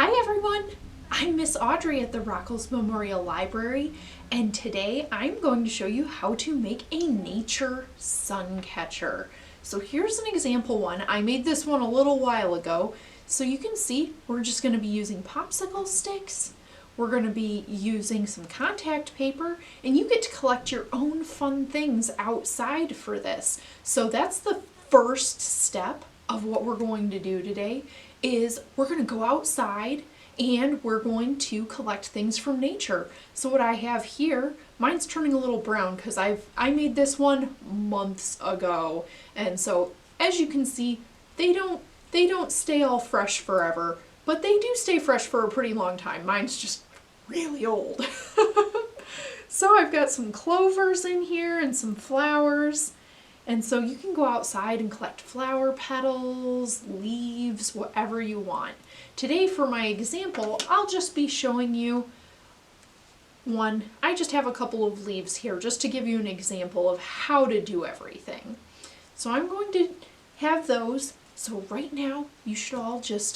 Hi everyone! I'm Miss Audrey at the Rockles Memorial Library, and today I'm going to show you how to make a nature sun catcher. So here's an example one. I made this one a little while ago. So you can see we're just going to be using popsicle sticks. We're going to be using some contact paper, and you get to collect your own fun things outside for this. So that's the first step of what we're going to do today is we're going to go outside and we're going to collect things from nature. So what I have here, mine's turning a little brown because I made this one months ago, and so as you can see, they don't stay all fresh forever, but they do stay fresh for a pretty long time. Mine's just really old. So I've got some clovers in here and some flowers. And so you can go outside and collect flower petals, leaves, whatever you want. Today for my example, I'll just be showing you one. I just have a couple of leaves here just to give you an example of how to do everything. So I'm going to have those. So right now you should all just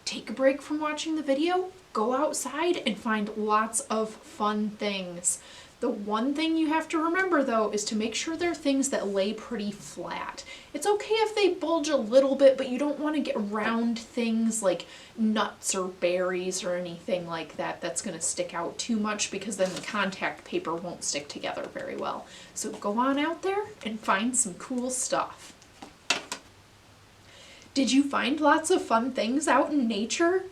take a break from watching the video, go outside and find lots of fun things. The one thing you have to remember though is to make sure they're things that lay pretty flat. It's okay if they bulge a little bit, but you don't want to get round things like nuts or berries or anything like that that's going to stick out too much, because then the contact paper won't stick together very well. So go on out there and find some cool stuff. Did you find lots of fun things out in nature?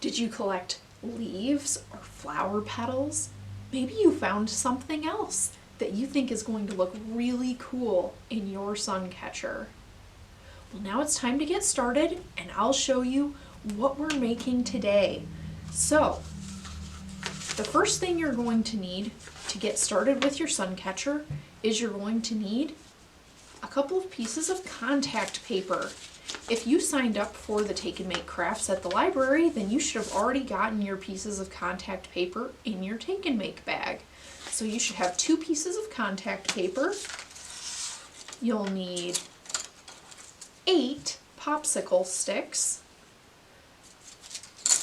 Did you collect leaves or flower petals? Maybe you found something else that you think is going to look really cool in your sun catcher. Well, now it's time to get started, and I'll show you what we're making today. So, the first thing you're going to need to get started with your sun catcher is you're going to need a couple of pieces of contact paper. If you signed up for the Take and Make crafts at the library, then you should have already gotten your pieces of contact paper in your Take and Make bag. So you should have 2 pieces of contact paper. You'll need 8 popsicle sticks.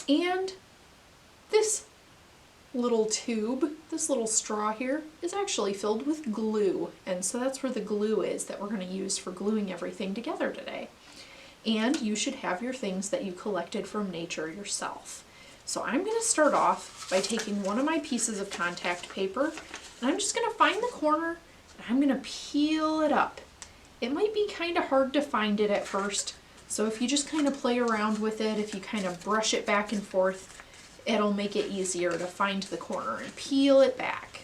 And this little tube, this little straw here, is actually filled with glue. And so that's where the glue is that we're going to use for gluing everything together today. And you should have your things that you collected from nature yourself. So I'm going to start off by taking one of my pieces of contact paper, and I'm just going to find the corner and I'm going to peel it up. It might be kind of hard to find it at first, so if you just kind of play around with it, if you kind of brush it back and forth, it'll make it easier to find the corner and peel it back.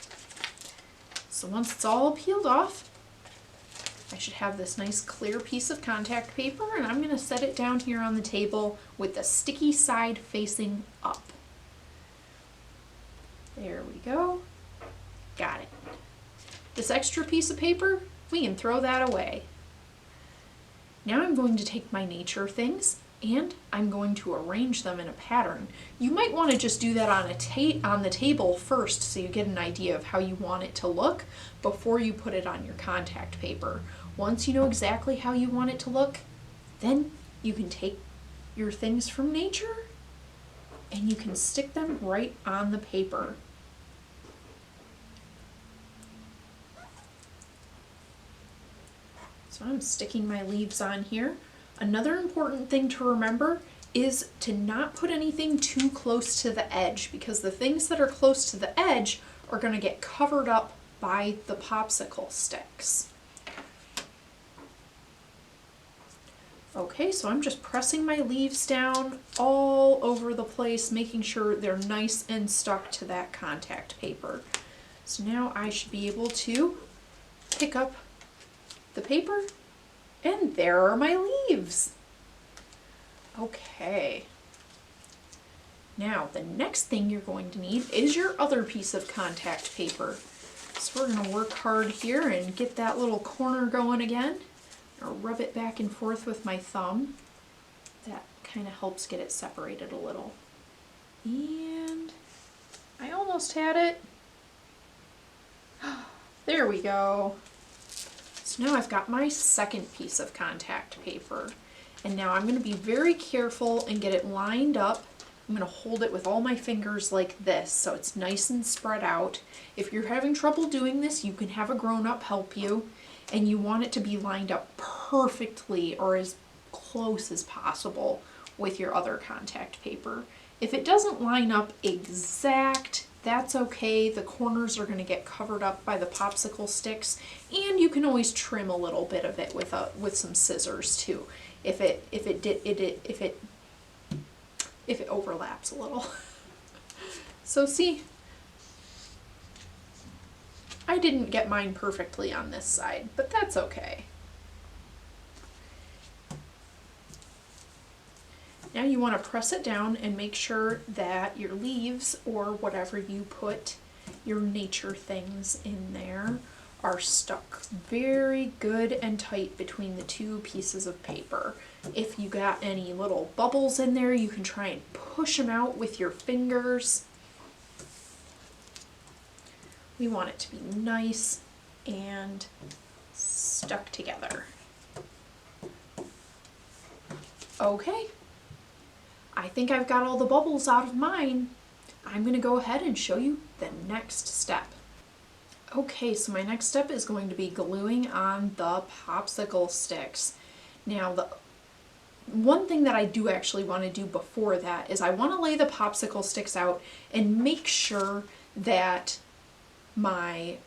So once it's all peeled off, I should have this nice clear piece of contact paper, and I'm going to set it down here on the table with the sticky side facing up. There we go. Got it. This extra piece of paper, we can throw that away. Now I'm going to take my nature things and I'm going to arrange them in a pattern. You might want to just do that on the table first so you get an idea of how you want it to look before you put it on your contact paper. Once you know exactly how you want it to look, then you can take your things from nature and you can stick them right on the paper. So I'm sticking my leaves on here. Another important thing to remember is to not put anything too close to the edge, because the things that are close to the edge are going to get covered up by the popsicle sticks. Okay, so I'm just pressing my leaves down all over the place, making sure they're nice and stuck to that contact paper. So now I should be able to pick up the paper, and there are my leaves. Okay. Now, the next thing you're going to need is your other piece of contact paper. So we're going to work hard here and get that little corner going again. I'll rub it back and forth with my thumb. That kind of helps get it separated a little. And I almost had it. There we go. So now I've got my second piece of contact paper, and now I'm going to be very careful and get it lined up I'm going to hold it with all my fingers like this so it's nice and spread out. If you're having trouble doing this, you can have a grown-up help you, and you want it to be lined up perfectly or as close as possible with your other contact paper. If it doesn't line up exact, that's okay. The corners are going to get covered up by the popsicle sticks, and you can always trim a little bit of it with some scissors too, if it overlaps a little. So see, I didn't get mine perfectly on this side, but that's okay. Now you want to press it down and make sure that your leaves, or whatever you put your nature things in there, are stuck very good and tight between the two pieces of paper. If you got any little bubbles in there, you can try and push them out with your fingers. We want it to be nice and stuck together. Okay, I think I've got all the bubbles out of mine. I'm going to go ahead and show you the next step. Okay, so my next step is going to be gluing on the popsicle sticks. Now, the one thing that I do actually want to do before that is I want to lay the popsicle sticks out and make sure that my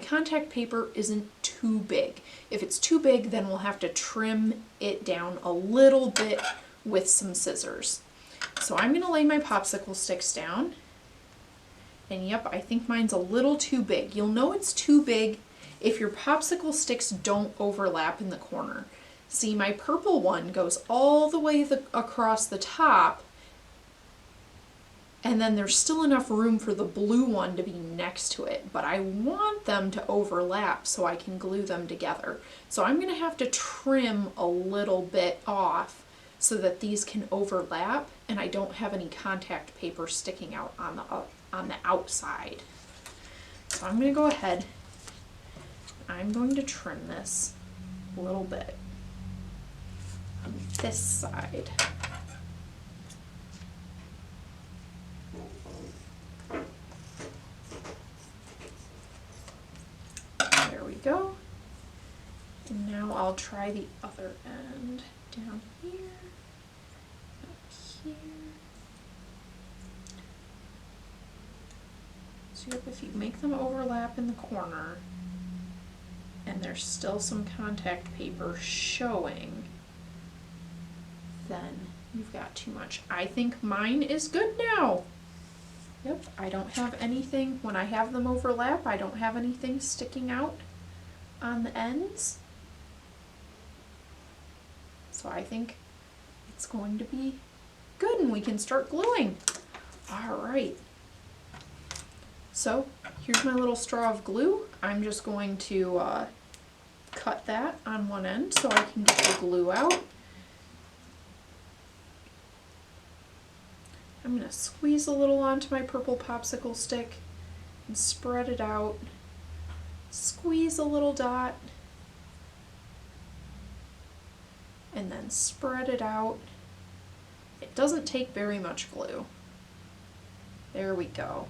contact paper isn't too big. If it's too big, then we'll have to trim it down a little bit with some scissors. So I'm going to lay my popsicle sticks down. And yep, I think mine's a little too big. You'll know it's too big if your popsicle sticks don't overlap in the corner. See, my purple one goes all the way across the top, and then there's still enough room for the blue one to be next to it, but I want them to overlap so I can glue them together. So I'm going to have to trim a little bit off so that these can overlap and I don't have any contact paper sticking out on the outside. So I'm going to go ahead, I'm going to trim this a little bit on this side. There we go. And now I'll try the other end down here, up here. So if you make them overlap in the corner and there's still some contact paper showing, then you've got too much. I think mine is good now. Yep, I don't have anything, when I have them overlap, I don't have anything sticking out on the ends. So I think it's going to be good and we can start gluing. All right. So here's my little straw of glue. I'm just going to cut that on one end so I can get the glue out. I'm going to squeeze a little onto my purple popsicle stick and spread it out. Squeeze a little dot and then spread it out. It doesn't take very much glue. There we go.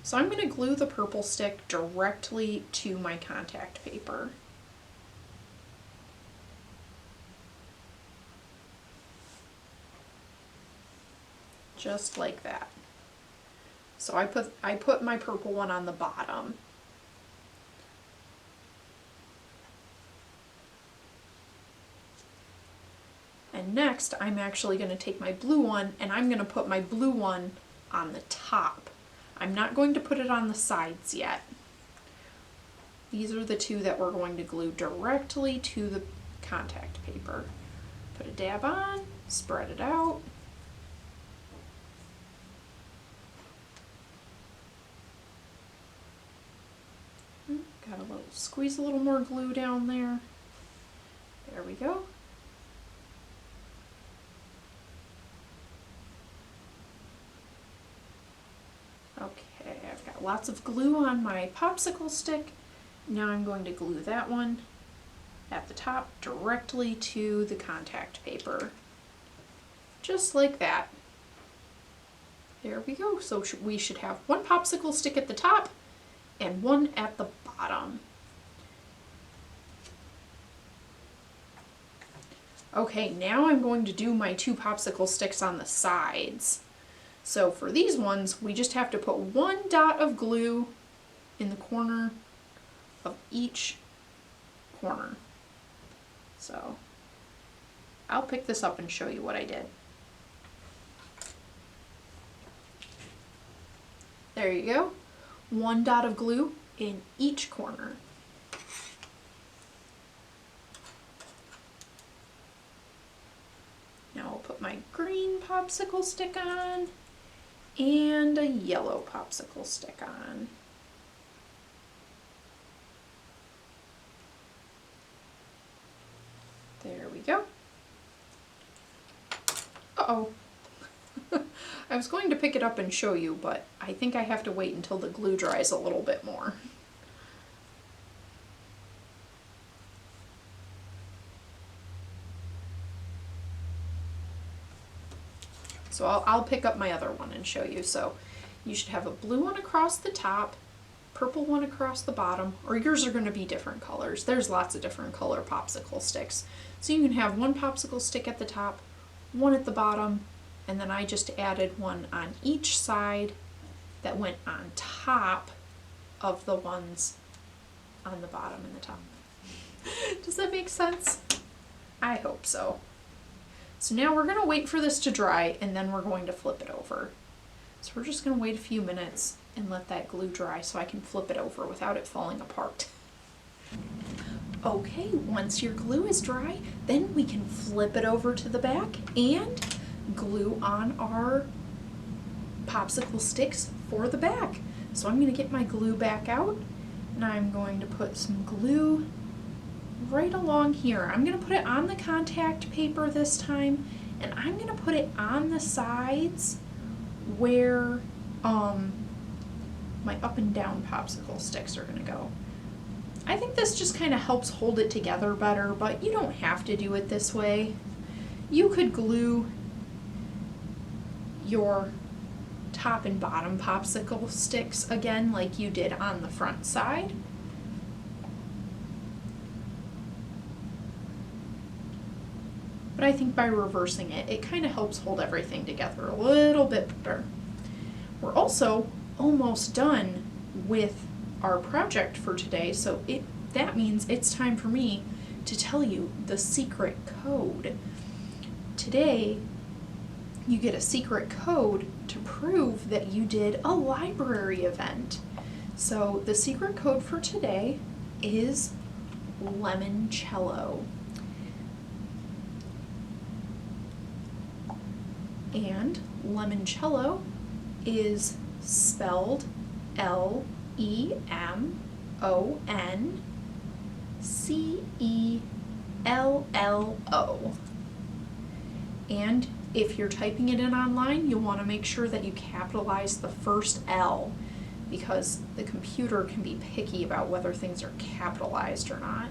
So I'm going to glue the purple stick directly to my contact paper. Just like that. So I put my purple one on the bottom. And next I'm actually going to take my blue one and I'm going to put my blue one on the top. I'm not going to put it on the sides yet. These are the two that we're going to glue directly to the contact paper. Put a dab on, spread it out. Got a little, squeeze a little more glue down there. There we go. Okay, I've got lots of glue on my popsicle stick. Now I'm going to glue that one at the top directly to the contact paper. Just like that. There we go. So we should have one popsicle stick at the top and one at the bottom. Okay, now I'm going to do my 2 popsicle sticks on the sides. So for these ones, we just have to put 1 dot of glue in the corner of each corner. So I'll pick this up and show you what I did. There you go. 1 dot of glue in each corner. Now I'll put my green popsicle stick on and a yellow popsicle stick on. There we go. Uh-oh. I was going to pick it up and show you, but I think I have to wait until the glue dries a little bit more. So I'll pick up my other one and show you. So you should have a blue one across the top, purple one across the bottom, or yours are going to be different colors. There's lots of different color popsicle sticks. So you can have one popsicle stick at the top, one at the bottom, and then I just added one on each side that went on top of the ones on the bottom and the top. Does that make sense? I hope so. So now we're going to wait for this to dry and then we're going to flip it over. So we're just going to wait a few minutes and let that glue dry so I can flip it over without it falling apart. Okay, once your glue is dry, then we can flip it over to the back and glue on our popsicle sticks for the back. So I'm going to get my glue back out and I'm going to put some glue right along here. I'm going to put it on the contact paper this time, and I'm going to put it on the sides where my up and down popsicle sticks are going to go. I think this just kind of helps hold it together better, but you don't have to do it this way. You could glue your top and bottom popsicle sticks again like you did on the front side. But I think by reversing it, it kind of helps hold everything together a little bit better. We're also almost done with our project for today, so that means it's time for me to tell you the secret code. Today, you get a secret code to prove that you did a library event. So the secret code for today is limoncello. And limoncello is spelled Lemoncello. And if you're typing it in online, you'll want to make sure that you capitalize the first L, because the computer can be picky about whether things are capitalized or not.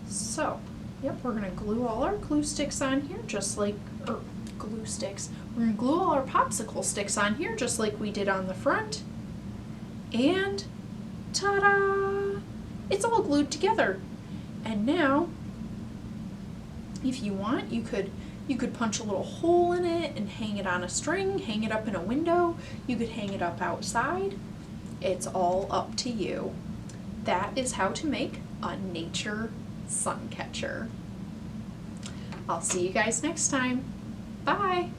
So, yep, we're going to glue all our glue sticks on here just like, glue sticks. We're going to glue all our popsicle sticks on here just like we did on the front. And ta-da! It's all glued together. And now, if you want, you could punch a little hole in it and hang it on a string, hang it up in a window. You could hang it up outside. It's all up to you. That is how to make a nature sun catcher. I'll see you guys next time. Bye!